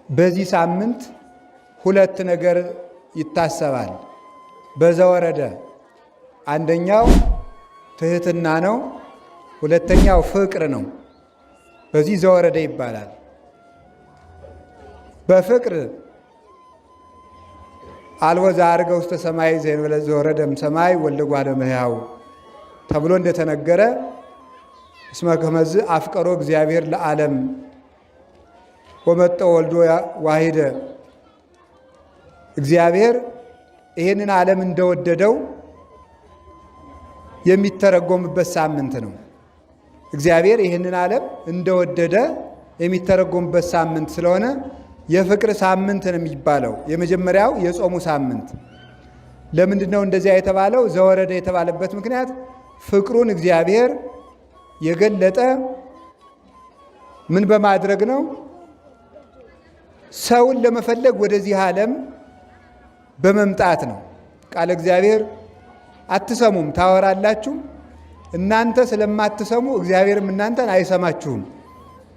በዚህ ሳምንት ሁለት ነገር ይታሰባል በዘወረደ። አንደኛው ትህትና ነው፣ ሁለተኛው ፍቅር ነው። በዚህ ዘወረደ ይባላል። በፍቅር አልቦ ዘዐርገ ውስተ ሰማይ ዘእንበለ ዘወረደም ሰማይ ወልደ እጓለ እመሕያው ተብሎ እንደተነገረ እስመ ከመዝ አፍቀሮ እግዚአብሔር ለዓለም ወመጠ ወልዶ ዋሂደ። እግዚአብሔር ይህንን ዓለም እንደወደደው የሚተረጎምበት ሳምንት ነው። እግዚአብሔር ይህንን ዓለም እንደወደደ የሚተረጎምበት ሳምንት ስለሆነ የፍቅር ሳምንት ነው የሚባለው። የመጀመሪያው የጾሙ ሳምንት። ለምንድን ነው እንደዚያ የተባለው? ዘወረደ የተባለበት ምክንያት ፍቅሩን እግዚአብሔር የገለጠ ምን በማድረግ ነው? ሰውን ለመፈለግ ወደዚህ ዓለም በመምጣት ነው። ቃለ እግዚአብሔር አትሰሙም ታወራላችሁ፣ እናንተ ስለማትሰሙ እግዚአብሔርም እናንተን አይሰማችሁም፣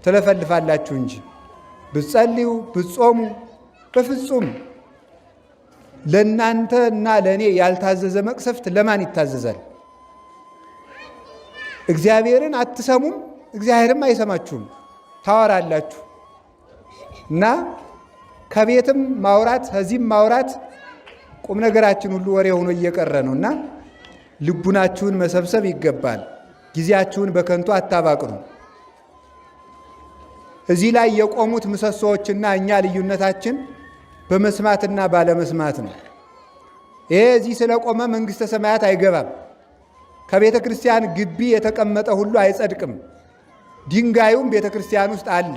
ትለፈልፋላችሁ እንጂ ብትጸልዩ ብትጾሙ በፍጹም ለእናንተ እና ለእኔ ያልታዘዘ መቅሰፍት ለማን ይታዘዛል? እግዚአብሔርን አትሰሙም፣ እግዚአብሔርም አይሰማችሁም፣ ታወራላችሁ እና ከቤትም ማውራት ከዚህም ማውራት ቁም ነገራችን ሁሉ ወሬ ሆኖ እየቀረ ነው እና ልቡናችሁን መሰብሰብ ይገባል። ጊዜያችሁን በከንቱ አታባቅኑ። እዚህ ላይ የቆሙት ምሰሶዎችና እኛ ልዩነታችን በመስማትና ባለመስማት ነው። ይሄ እዚህ ስለቆመ መንግሥተ ሰማያት አይገባም። ከቤተ ክርስቲያን ግቢ የተቀመጠ ሁሉ አይጸድቅም። ድንጋዩም ቤተ ክርስቲያን ውስጥ አለ።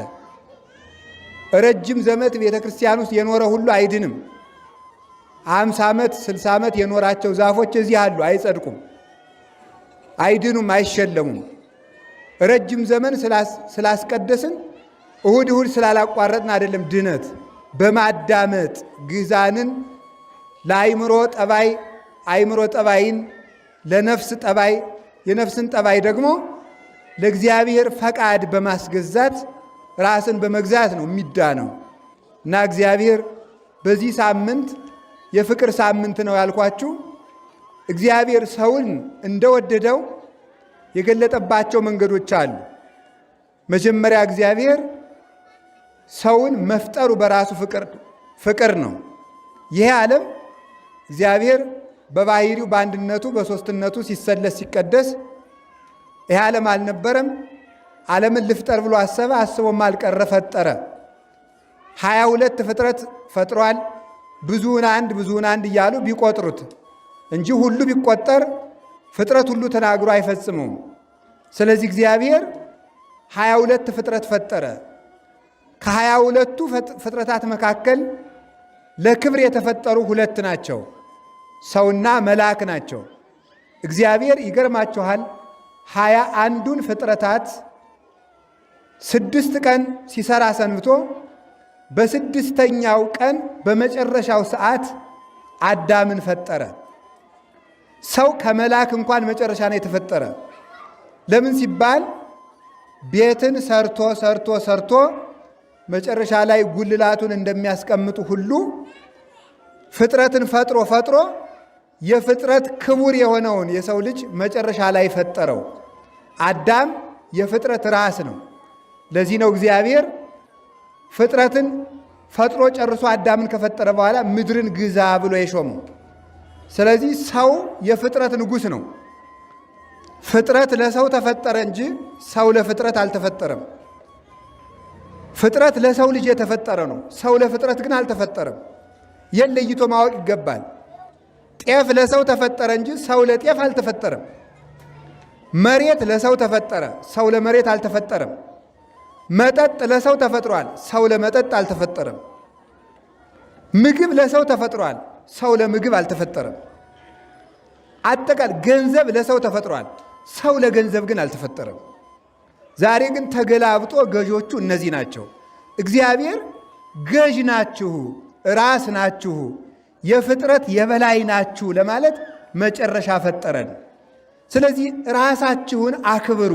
ረጅም ዘመን ቤተ ክርስቲያን ውስጥ የኖረ ሁሉ አይድንም። 50 ዓመት 60 ዓመት የኖራቸው ዛፎች እዚህ አሉ፣ አይጸድቁም፣ አይድኑም፣ አይሸለሙም። ረጅም ዘመን ስላስቀደስን እሁድ እሁድ ስላላቋረጥን አይደለም ድነት። በማዳመጥ ግዛንን ለአይምሮ ጠባይ አይምሮ ጠባይን ለነፍስ ጠባይ የነፍስን ጠባይ ደግሞ ለእግዚአብሔር ፈቃድ በማስገዛት ራስን በመግዛት ነው የሚዳነው እና እግዚአብሔር በዚህ ሳምንት የፍቅር ሳምንት ነው ያልኳችሁ። እግዚአብሔር ሰውን እንደወደደው የገለጠባቸው መንገዶች አሉ። መጀመሪያ እግዚአብሔር ሰውን መፍጠሩ በራሱ ፍቅር ነው። ይሄ ዓለም እግዚአብሔር በባህሪው በአንድነቱ በሦስትነቱ ሲሰለስ ሲቀደስ ይሄ ዓለም አልነበረም። ዓለምን ልፍጠር ብሎ አሰበ፣ አስቦም አልቀረ፣ ፈጠረ። 22 ፍጥረት ፈጥሯል። ብዙውን አንድ እያሉ ቢቆጥሩት እንጂ ሁሉ ቢቆጠር ፍጥረት ሁሉ ተናግሮ አይፈጽመውም። ስለዚህ እግዚአብሔር 22 ፍጥረት ፈጠረ። ከ22ቱ ፍጥረታት መካከል ለክብር የተፈጠሩ 2 ናቸው፣ ሰውና መልአክ ናቸው። እግዚአብሔር ይገርማችኋል 21ዱን ፍጥረታት 6 ቀን ሲሰራ ሰንብቶ በስድስተኛው ቀን በመጨረሻው ሰዓት አዳምን ፈጠረ። ሰው ከመልአክ እንኳን መጨረሻ ነው የተፈጠረ። ለምን ሲባል ቤትን ሰርቶ መጨረሻ ላይ ጉልላቱን እንደሚያስቀምጡ ሁሉ ፍጥረትን ፈጥሮ የፍጥረት ክቡር የሆነውን የሰው ልጅ መጨረሻ ላይ ፈጠረው። አዳም የፍጥረት ራስ ነው። ለዚህ ነው እግዚአብሔር ፍጥረትን ፈጥሮ ጨርሶ አዳምን ከፈጠረ በኋላ ምድርን ግዛ ብሎ የሾመው። ስለዚህ ሰው የፍጥረት ንጉሥ ነው። ፍጥረት ለሰው ተፈጠረ እንጂ ሰው ለፍጥረት አልተፈጠረም። ፍጥረት ለሰው ልጅ የተፈጠረ ነው። ሰው ለፍጥረት ግን አልተፈጠረም። ይህን ለይቶ ማወቅ ይገባል። ጤፍ ለሰው ተፈጠረ እንጂ ሰው ለጤፍ አልተፈጠረም። መሬት ለሰው ተፈጠረ፣ ሰው ለመሬት አልተፈጠረም። መጠጥ ለሰው ተፈጥሯል፣ ሰው ለመጠጥ አልተፈጠረም። ምግብ ለሰው ተፈጥሯል፣ ሰው ለምግብ አልተፈጠረም። አጠቃላይ ገንዘብ ለሰው ተፈጥሯል፣ ሰው ለገንዘብ ግን አልተፈጠረም። ዛሬ ግን ተገላብጦ ገዦቹ እነዚህ ናቸው። እግዚአብሔር ገዥ ናችሁ፣ ራስ ናችሁ፣ የፍጥረት የበላይ ናችሁ ለማለት መጨረሻ ፈጠረን። ስለዚህ ራሳችሁን አክብሩ።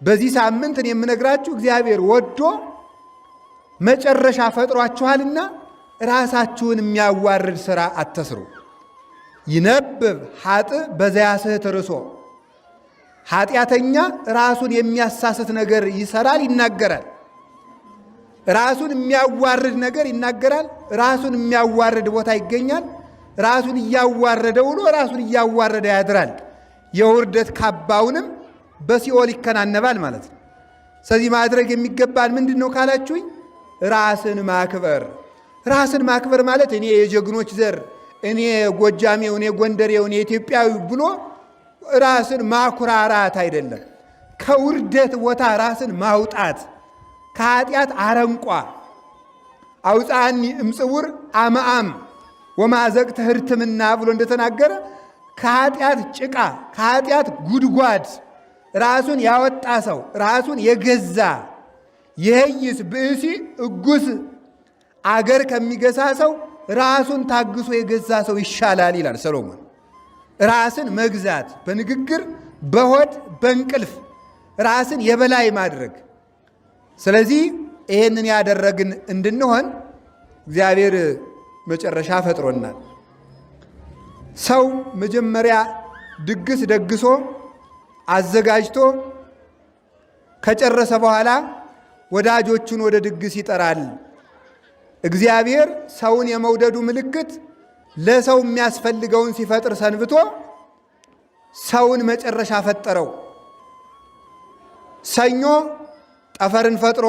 በዚህ ሳምንት የምነግራችሁ እግዚአብሔር ወዶ መጨረሻ ፈጥሯችኋልና ራሳችሁን የሚያዋርድ ሥራ አትስሩ። ይነብብ ኃጥእ በዘያስሕት ርእሶ። ኃጢአተኛ ራሱን የሚያሳስት ነገር ይሰራል፣ ይናገራል። ራሱን የሚያዋርድ ነገር ይናገራል። ራሱን የሚያዋርድ ቦታ ይገኛል። ራሱን እያዋረደ ውሎ ራሱን እያዋረደ ያድራል። የውርደት ካባውንም በሲኦል ይከናነባል ማለት ነው። ስለዚህ ማድረግ የሚገባን ምንድን ነው ካላችሁኝ፣ ራስን ማክበር። ራስን ማክበር ማለት እኔ የጀግኖች ዘር፣ እኔ ጎጃሜው፣ እኔ ጎንደሬው፣ እኔ ኢትዮጵያዊ ብሎ ራስን ማኩራራት አይደለም። ከውርደት ቦታ ራስን ማውጣት፣ ከኃጢአት አረንቋ አውፃኒ እምጽውር አመአም ወማዘቅተ ህርትምና ብሎ እንደተናገረ ከኃጢአት ጭቃ ከኃጢአት ጉድጓድ ራሱን ያወጣ ሰው ራሱን የገዛ የህይስ ብእሲ እጉስ አገር ከሚገዛ ሰው ራሱን ታግሶ የገዛ ሰው ይሻላል ይላል ሰሎሞን። ራስን መግዛት በንግግር በሆድ በእንቅልፍ ራስን የበላይ ማድረግ። ስለዚህ ይሄንን ያደረግን እንድንሆን እግዚአብሔር መጨረሻ ፈጥሮናል። ሰው መጀመሪያ ድግስ ደግሶ አዘጋጅቶ ከጨረሰ በኋላ ወዳጆቹን ወደ ድግስ ይጠራል። እግዚአብሔር ሰውን የመውደዱ ምልክት ለሰው የሚያስፈልገውን ሲፈጥር ሰንብቶ ሰውን መጨረሻ ፈጠረው። ሰኞ ጠፈርን ፈጥሮ፣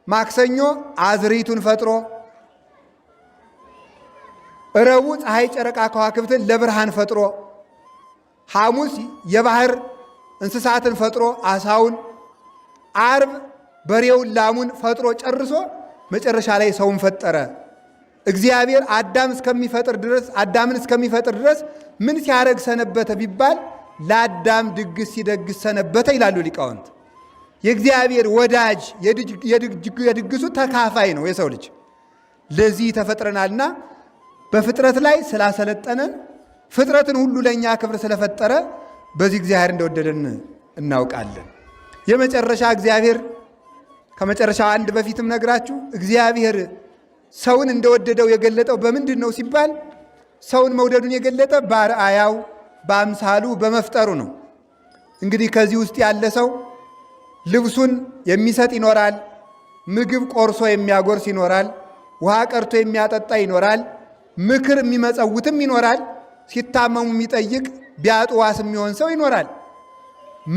ማክሰኞ አዝሪቱን ፈጥሮ፣ ረቡዕ ፀሐይ፣ ጨረቃ፣ ከዋክብትን ለብርሃን ፈጥሮ፣ ሐሙስ የባህር እንስሳትን ፈጥሮ አሳውን፣ ዓርብ በሬውን ላሙን ፈጥሮ ጨርሶ መጨረሻ ላይ ሰውን ፈጠረ። እግዚአብሔር አዳምን እስከሚፈጥር ድረስ ምን ሲያደርግ ሰነበተ ቢባል ለአዳም ድግስ ሲደግስ ሰነበተ ይላሉ ሊቃውንት። የእግዚአብሔር ወዳጅ የድግሱ ተካፋይ ነው የሰው ልጅ። ለዚህ ተፈጥረናልና በፍጥረት ላይ ስላሰለጠነን ፍጥረትን ሁሉ ለእኛ ክብር ስለፈጠረ በዚህ እግዚአብሔር እንደወደደን እናውቃለን። የመጨረሻ እግዚአብሔር ከመጨረሻ አንድ በፊትም ነግራችሁ እግዚአብሔር ሰውን እንደወደደው የገለጠው በምንድን ነው ሲባል ሰውን መውደዱን የገለጠ በአርአያው በአምሳሉ በመፍጠሩ ነው። እንግዲህ ከዚህ ውስጥ ያለ ሰው ልብሱን የሚሰጥ ይኖራል፣ ምግብ ቆርሶ የሚያጎርስ ይኖራል፣ ውሃ ቀርቶ የሚያጠጣ ይኖራል፣ ምክር የሚመጸውትም ይኖራል፣ ሲታመሙ የሚጠይቅ ቢያጡ ዋስ የሚሆን ሰው ይኖራል።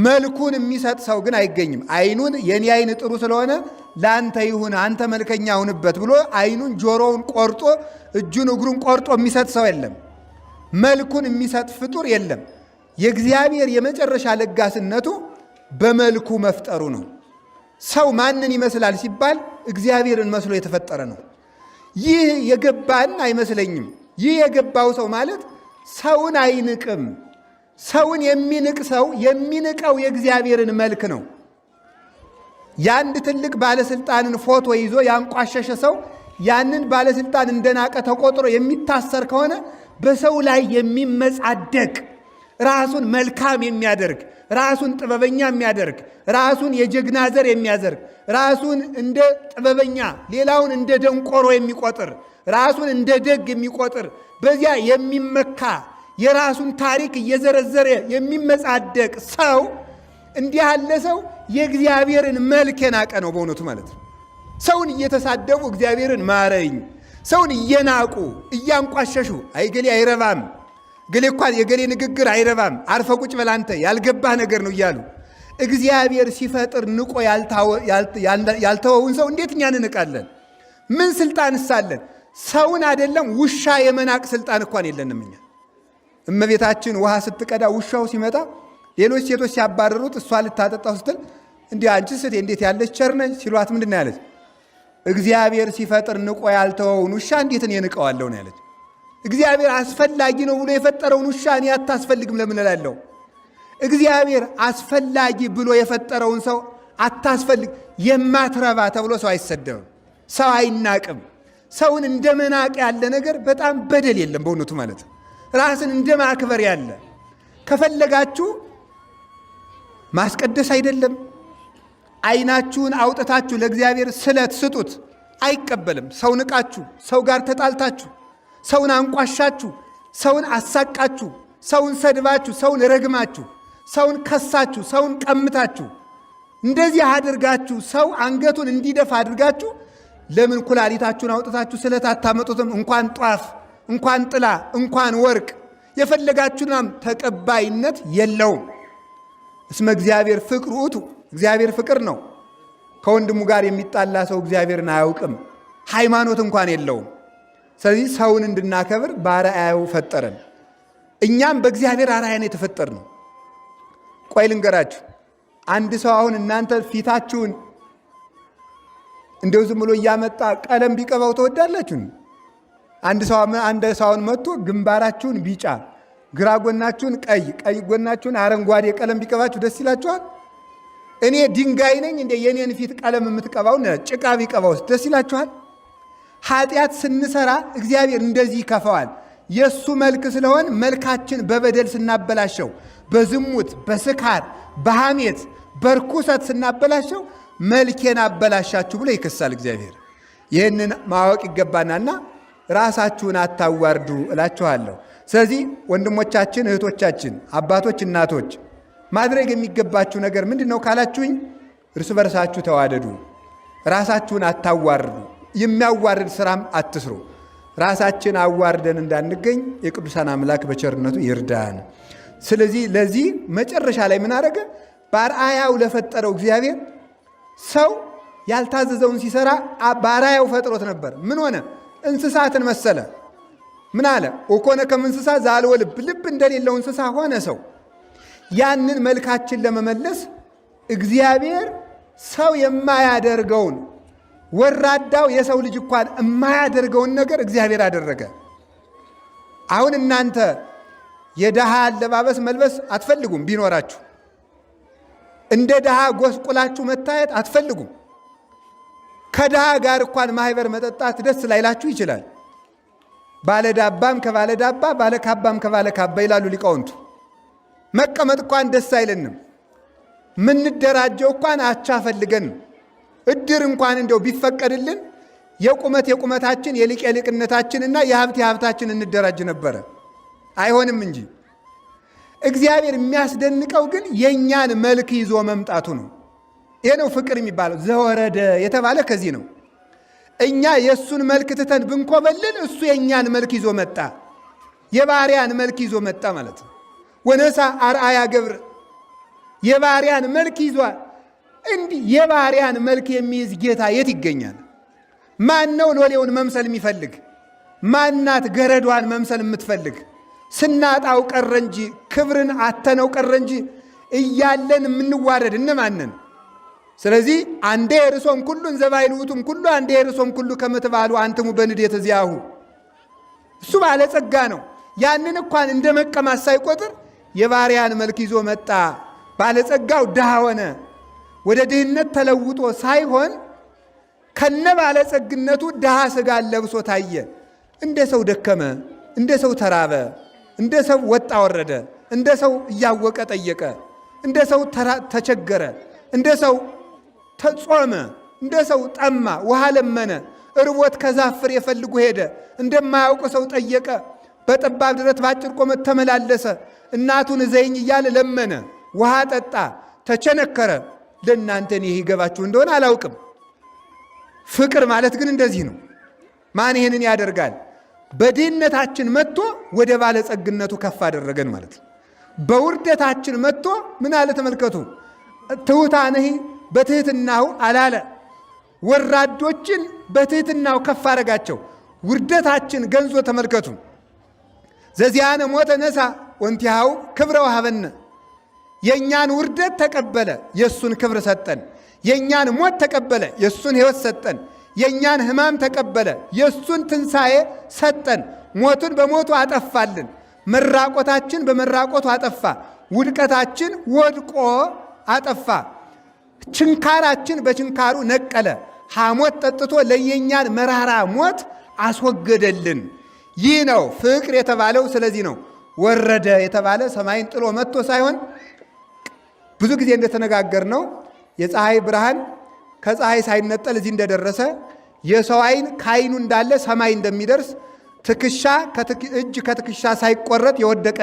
መልኩን የሚሰጥ ሰው ግን አይገኝም። አይኑን የኔ አይን ጥሩ ስለሆነ ለአንተ ይሁን አንተ መልከኛ ሁንበት ብሎ አይኑን ጆሮውን ቆርጦ እጁን እግሩን ቆርጦ የሚሰጥ ሰው የለም። መልኩን የሚሰጥ ፍጡር የለም። የእግዚአብሔር የመጨረሻ ለጋስነቱ በመልኩ መፍጠሩ ነው። ሰው ማንን ይመስላል ሲባል እግዚአብሔርን መስሎ የተፈጠረ ነው። ይህ የገባን አይመስለኝም። ይህ የገባው ሰው ማለት ሰውን አይንቅም። ሰውን የሚንቅ ሰው የሚንቀው የእግዚአብሔርን መልክ ነው። የአንድ ትልቅ ባለስልጣንን ፎቶ ይዞ ያንቋሸሸ ሰው ያንን ባለስልጣን እንደናቀ ተቆጥሮ የሚታሰር ከሆነ በሰው ላይ የሚመጻደቅ ራሱን መልካም የሚያደርግ ራሱን ጥበበኛ የሚያደርግ ራሱን የጀግና ዘር የሚያደርግ ራሱን እንደ ጥበበኛ ሌላውን እንደ ደንቆሮ የሚቆጥር ራሱን እንደ ደግ የሚቆጥር በዚያ የሚመካ የራሱን ታሪክ እየዘረዘረ የሚመጻደቅ ሰው እንዲህ ያለ ሰው የእግዚአብሔርን መልክ የናቀ ነው በእውነቱ ማለት ነው። ሰውን እየተሳደቡ እግዚአብሔርን ማረኝ፣ ሰውን እየናቁ እያንቋሸሹ አይገሌ አይረባም፣ ገሌ እንኳን የገሌ ንግግር አይረባም፣ አርፈ ቁጭ በል አንተ ያልገባህ ነገር ነው እያሉ እግዚአብሔር ሲፈጥር ንቆ ያልተወውን ሰው እንዴት እኛ እንንቃለን? ምን ስልጣን ሳለን? ሰውን አይደለም ውሻ የመናቅ ስልጣን እንኳን የለንም እኛ። እመቤታችን ውሃ ስትቀዳ ውሻው ሲመጣ ሌሎች ሴቶች ሲያባረሩት እሷ ልታጠጣው ስትል እንዲህ አንቺ ስቴ እንዴት ያለች ቸር ነች ሲሏት ምንድን ነው ያለች? እግዚአብሔር ሲፈጥር ንቆ ያልተወውን ውሻ እንዴት እኔ ንቀዋለሁ ነው ያለች። እግዚአብሔር አስፈላጊ ነው ብሎ የፈጠረውን ውሻ እኔ አታስፈልግም ለምን እላለሁ? እግዚአብሔር አስፈላጊ ብሎ የፈጠረውን ሰው አታስፈልግ የማትረባ ተብሎ ሰው አይሰደብም፣ ሰው አይናቅም። ሰውን እንደ መናቅ ያለ ነገር በጣም በደል የለም በእውነቱ ማለት ነው። ራስን እንደ ማክበር ያለ ከፈለጋችሁ ማስቀደስ አይደለም፣ አይናችሁን አውጥታችሁ ለእግዚአብሔር ስለት ስጡት፣ አይቀበልም። ሰው ንቃችሁ፣ ሰው ጋር ተጣልታችሁ፣ ሰውን አንቋሻችሁ፣ ሰውን አሳቃችሁ፣ ሰውን ሰድባችሁ፣ ሰውን ረግማችሁ፣ ሰውን ከሳችሁ፣ ሰውን ቀምታችሁ፣ እንደዚህ አድርጋችሁ ሰው አንገቱን እንዲደፋ አድርጋችሁ ለምን ኩላሊታችሁን አውጥታችሁ ስለት አታመጡትም? እንኳን ጧፍ፣ እንኳን ጥላ፣ እንኳን ወርቅ የፈለጋችሁናም ተቀባይነት የለውም። እስመ እግዚአብሔር ፍቅር ውእቱ፣ እግዚአብሔር ፍቅር ነው። ከወንድሙ ጋር የሚጣላ ሰው እግዚአብሔርን አያውቅም፣ ሃይማኖት እንኳን የለውም። ስለዚህ ሰውን እንድናከብር በአርአያው ፈጠረን። እኛም በእግዚአብሔር አርአያ ነው የተፈጠርነው። ቆይ ልንገራችሁ። አንድ ሰው አሁን እናንተ ፊታችሁን እንደው ዝም ብሎ እያመጣ ቀለም ቢቀባው ተወዳላችሁ? አንድ ሰውን መጥቶ ግንባራችሁን ቢጫ፣ ግራ ጎናችሁን ቀይ፣ ቀይ ጎናችሁን አረንጓዴ ቀለም ቢቀባችሁ ደስ ይላችኋል? እኔ ድንጋይ ነኝ እንደ የኔን ፊት ቀለም የምትቀባው ጭቃ ቢቀባውስ ደስ ይላችኋል? ኃጢአት ስንሰራ እግዚአብሔር እንደዚህ ይከፋዋል። የእሱ መልክ ስለሆን መልካችን በበደል ስናበላሸው፣ በዝሙት፣ በስካር፣ በሐሜት፣ በርኩሰት ስናበላሸው መልኬን አበላሻችሁ ብሎ ይከሳል እግዚአብሔር። ይህንን ማወቅ ይገባናልና ራሳችሁን አታዋርዱ እላችኋለሁ። ስለዚህ ወንድሞቻችን፣ እህቶቻችን፣ አባቶች፣ እናቶች ማድረግ የሚገባችሁ ነገር ምንድን ነው ካላችሁኝ፣ እርስ በርሳችሁ ተዋደዱ፣ ራሳችሁን አታዋርዱ፣ የሚያዋርድ ስራም አትስሩ። ራሳችን አዋርደን እንዳንገኝ የቅዱሳን አምላክ በቸርነቱ ይርዳን። ስለዚህ ለዚህ መጨረሻ ላይ ምን አደረገ? በአርአያው ለፈጠረው እግዚአብሔር ሰው ያልታዘዘውን ሲሰራ በአርአያው ፈጥሮት ነበር። ምን ሆነ? እንስሳትን መሰለ። ምን አለ? ወኮነ ከመ እንስሳ ዘአልቦ ልብ፣ ልብ እንደሌለው እንስሳ ሆነ ሰው። ያንን መልካችን ለመመለስ እግዚአብሔር ሰው የማያደርገውን ወራዳው የሰው ልጅ እንኳን የማያደርገውን ነገር እግዚአብሔር አደረገ። አሁን እናንተ የድሃ አለባበስ መልበስ አትፈልጉም። ቢኖራችሁ እንደ ድሃ ጎስቁላችሁ መታየት አትፈልጉም። ከድሃ ጋር እንኳን ማህበር መጠጣት ደስ ላይላችሁ ይችላል። ባለዳባም ከባለዳባ፣ ባለካባም ከባለካባ ይላሉ ሊቃውንቱ። መቀመጥ እንኳን ደስ አይለንም። ምንደራጀው እንኳን አቻ ፈልገን እድር እንኳን እንደው ቢፈቀድልን የቁመታችን የሊቅ የሊቅነታችንና የሀብት የሀብታችን እንደራጅ ነበረ። አይሆንም እንጂ እግዚአብሔር የሚያስደንቀው ግን የእኛን መልክ ይዞ መምጣቱ ነው። ይሄ ነው ፍቅር የሚባለው። ዘወረደ የተባለ ከዚህ ነው። እኛ የእሱን መልክ ትተን ብንኮበልን እሱ የእኛን መልክ ይዞ መጣ። የባሪያን መልክ ይዞ መጣ ማለት ነው። ወነሳ አርአያ ገብር፣ የባሪያን መልክ ይዟል። እንዲህ የባሪያን መልክ የሚይዝ ጌታ የት ይገኛል? ማን ነው ሎሌውን መምሰል የሚፈልግ? ማናት ገረዷን መምሰል የምትፈልግ? ስናጣው ቀረ እንጂ ክብርን አተነው ቀረ እንጂ እያለን የምንዋረድ እነማንን? ስለዚህ አንዴ ርሶም ኩሉን ዘባይልውቱም ኩሉ አንዴ ርሶም ኩሉ ከምትባሉ አንትሙ በንዴት እዚያሁ። እሱ ባለጸጋ ነው። ያንን እንኳን እንደ መቀማት ሳይቆጥር የባሪያን መልክ ይዞ መጣ። ባለጸጋው ድሃ ሆነ። ወደ ድህነት ተለውጦ ሳይሆን ከነ ባለጸግነቱ ድሃ ሥጋን ለብሶ ታየ። እንደ ሰው ደከመ፣ እንደ ሰው ተራበ፣ እንደ ሰው ወጣ ወረደ፣ እንደ ሰው እያወቀ ጠየቀ፣ እንደ ሰው ተቸገረ፣ እንደ ሰው ተጾመ፣ እንደ ሰው ጠማ፣ ውሃ ለመነ፣ እርቦት ከዛፍ ፍሬ ፈልጎ ሄደ፣ እንደማያውቅ ሰው ጠየቀ፣ በጠባብ ድረት በአጭር ቁመት ተመላለሰ፣ እናቱን ዘይኝ እያለ ለመነ፣ ውሃ ጠጣ፣ ተቸነከረ። ለእናንተን ይህ ይገባችሁ እንደሆነ አላውቅም። ፍቅር ማለት ግን እንደዚህ ነው። ማን ይህንን ያደርጋል? በድህነታችን መጥቶ ወደ ባለጸግነቱ ከፍ አደረገን ማለት ነው። በውርደታችን መጥቶ ምን አለ? ተመልከቱ። ትሑታንህ በትሕትናው አላለ። ወራዶችን በትሕትናው ከፍ አደረጋቸው። ውርደታችን ገንዞ ተመልከቱ። ዘዚያነ ሞተ ነሳ ወንቲሃው ክብረ ወሀበነ። የእኛን ውርደት ተቀበለ፣ የእሱን ክብር ሰጠን። የእኛን ሞት ተቀበለ፣ የእሱን ሕይወት ሰጠን። የእኛን ሕማም ተቀበለ፣ የእሱን ትንሣኤ ሰጠን። ሞቱን በሞቱ አጠፋልን። መራቆታችን በመራቆቱ አጠፋ። ውድቀታችን ወድቆ አጠፋ። ችንካራችን በችንካሩ ነቀለ። ሐሞት ጠጥቶ ለየኛን መራራ ሞት አስወገደልን። ይህ ነው ፍቅር የተባለው። ስለዚህ ነው ወረደ የተባለ ሰማይን ጥሎ መጥቶ ሳይሆን ብዙ ጊዜ እንደተነጋገር ነው የፀሐይ ብርሃን ከፀሐይ ሳይነጠል እዚህ እንደደረሰ የሰው ዓይን ከዓይኑ እንዳለ ሰማይ እንደሚደርስ ትከሻ እጅ ከትከሻ ሳይቆረጥ የወደቀ